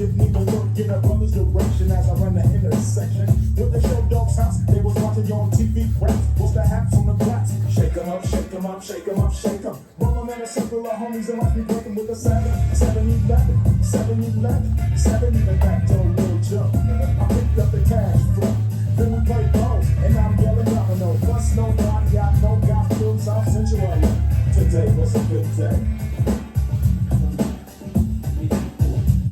didn't even look in a brother's direction as I ran the intersection. With the show Dog's House, they was watching you on TV rap. What's the hats on the flats? Shake 'em up, shake 'em up, shake 'em up, shake 'em. Roll 'em in a circle of homies and watch me breaking with a 7-11, 7-11, 7 even back to a little jump. I picked up the cash flow. Then we played ball, and I'm yelling domino. Plus no God, got no gospels, South Central. Today was a good day.